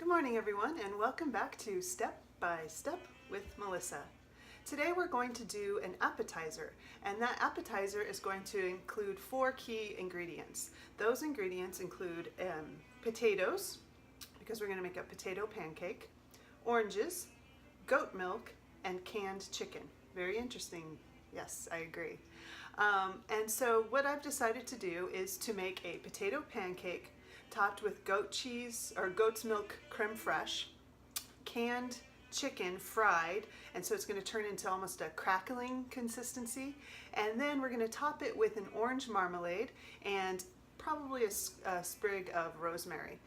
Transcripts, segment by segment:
Good morning everyone, and welcome back to Step by Step with Melissa. Today we're going to do an appetizer, and that appetizer is going to include 4 key ingredients. Those ingredients include potatoes, because we're going to make a potato pancake, oranges, goat milk, and canned chicken. Very interesting. Yes, I agree. And so what I've decided to do is to make a potato pancake topped with goat cheese or goat's milk creme fraiche, canned chicken fried, and so it's going to turn into almost a crackling consistency, and then we're going to top it with an orange marmalade and probably a sprig of rosemary.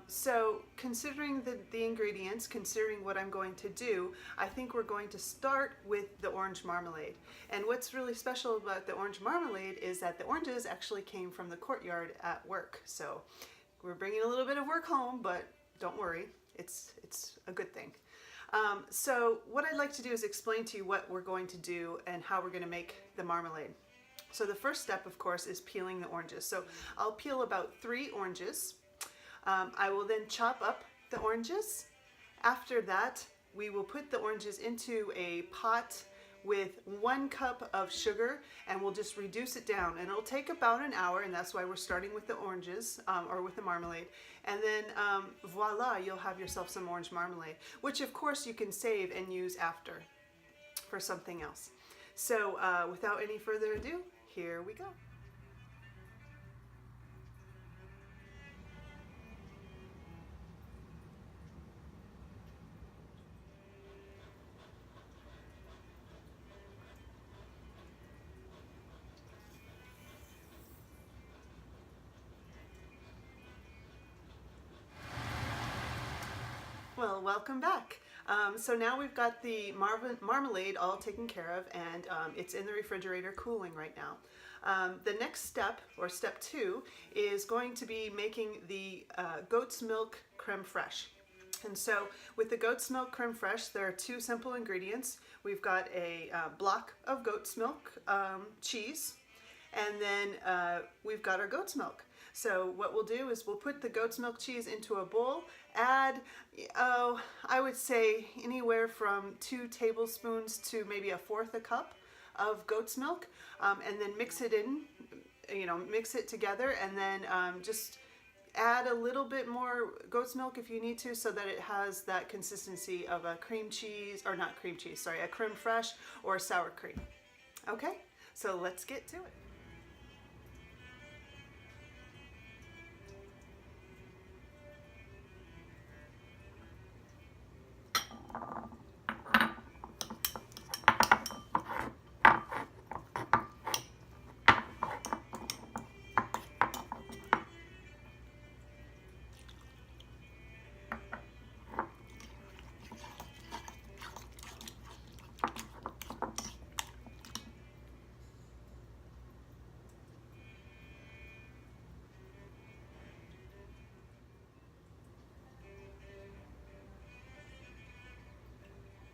So considering the ingredients, considering what I'm going to do, I think we're going to start with the orange marmalade. And what's really special about the orange marmalade is that the oranges actually came from the courtyard at work. So we're bringing a little bit of work home, but don't worry, it's a good thing. So what I'd like to do is explain to you what we're going to do and how we're going to make the marmalade. So the first step, of course, is peeling the oranges. So I'll peel about 3 oranges. I will then chop up the oranges. After that, we will put the oranges into a pot with 1 cup of sugar, and we'll just reduce it down. And it'll take about an hour, and that's why we're starting with the oranges, or with the marmalade. And then voila, you'll have yourself some orange marmalade, which of course you can save and use after for something else. So without any further ado, here we go. Well, welcome back. So now we've got the marmalade all taken care of, and it's in the refrigerator cooling right now. The next step, or step 2, is going to be making the goat's milk creme fraiche. And so with the goat's milk creme fraiche, there are 2 simple ingredients. We've got a block of goat's milk cheese, and then we've got our goat's milk. So what we'll do is we'll put the goat's milk cheese into a bowl, add, I would say anywhere from 2 tablespoons to maybe 1/4 a cup of goat's milk, and then mix it in, mix it together, and then just add a little bit more goat's milk if you need to, so that it has that consistency of a cream cheese, or not cream cheese, sorry, a creme fraiche or sour cream. Okay, so let's get to it.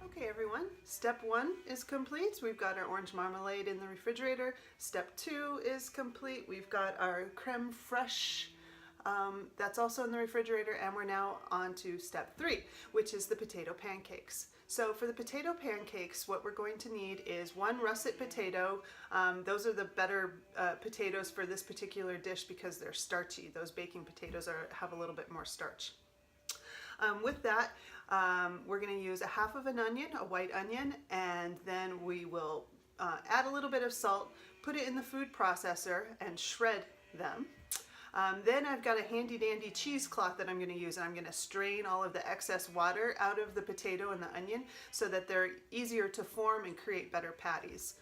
Okay everyone, step 1 is complete. We've got our orange marmalade in the refrigerator. Step 2 is complete. We've got our creme fraiche, that's also in the refrigerator, and we're now on to step 3, which is the potato pancakes. So for the potato pancakes, what we're going to need is 1 russet potato. Those are the better potatoes for this particular dish because they're starchy. Those baking potatoes have a little bit more starch. With that, we're going to use 1/2 of an onion, a white onion, and then we will add a little bit of salt, put it in the food processor, and shred them. Then I've got a handy dandy cheesecloth that I'm going to use, and I'm going to strain all of the excess water out of the potato and the onion so that they're easier to form and create better patties.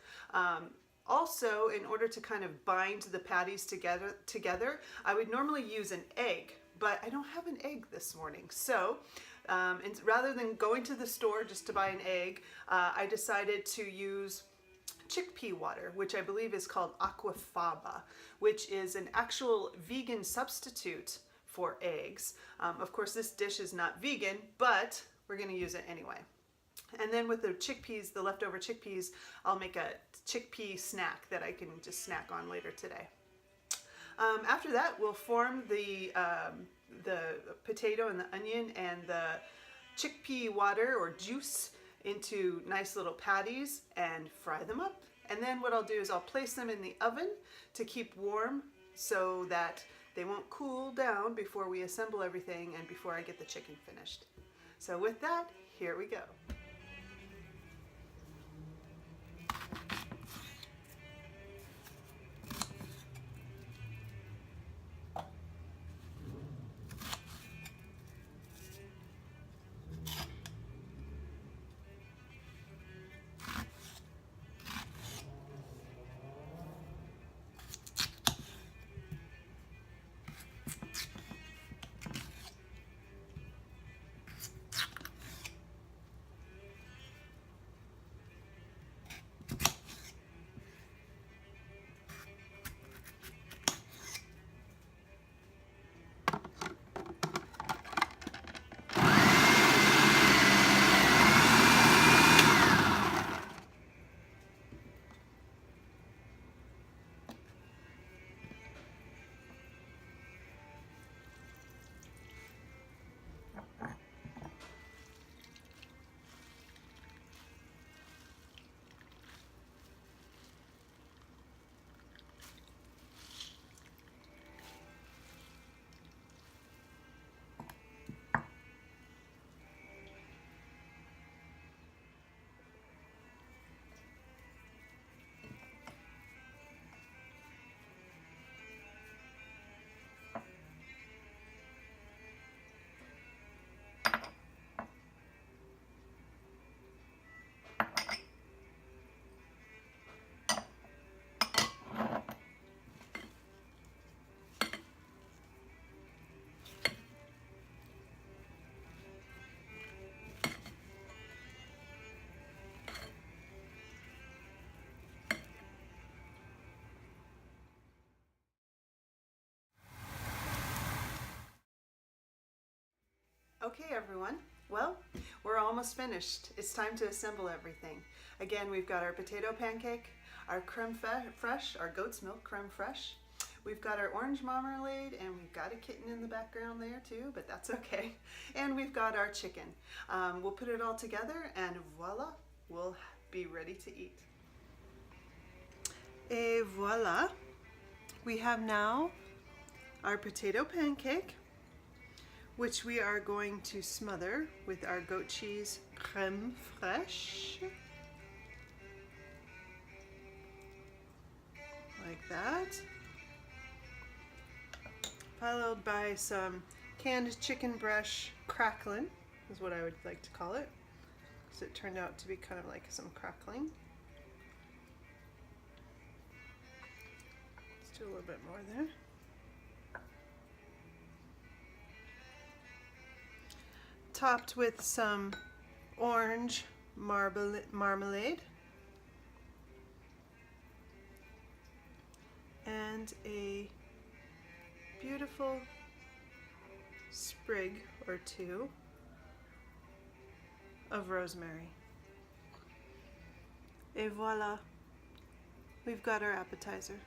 Also, in order to kind of bind the patties together, I would normally use an egg, but I don't have an egg this morning. So and rather than going to the store just to buy an egg, I decided to use chickpea water, which I believe is called aquafaba, which is an actual vegan substitute for eggs. Of course, this dish is not vegan, but we're going to use it anyway. And then with the chickpeas, the leftover chickpeas, I'll make a chickpea snack that I can just snack on later today. After that, we'll form the potato and the onion and the chickpea water or juice into nice little patties and fry them up. And then what I'll do is I'll place them in the oven to keep warm so that they won't cool down before we assemble everything and before I get the chicken finished. So with that, here we go. Okay everyone, well, we're almost finished. It's time to assemble everything. Again, we've got our potato pancake, our creme fraiche, our goat's milk creme fraiche. We've got our orange marmalade, and we've got a kitten in the background there too, but that's okay. And we've got our chicken. We'll put it all together and voila, we'll be ready to eat. Et voila, we have now our potato pancake, which we are going to smother with our goat cheese creme fraiche. Like that. Followed by some canned chicken breast crackling, is what I would like to call it, because it turned out to be kind of like some crackling. Let's do a little bit more there. Topped with some orange marmalade and a beautiful sprig or two of rosemary. Et voila, we've got our appetizer.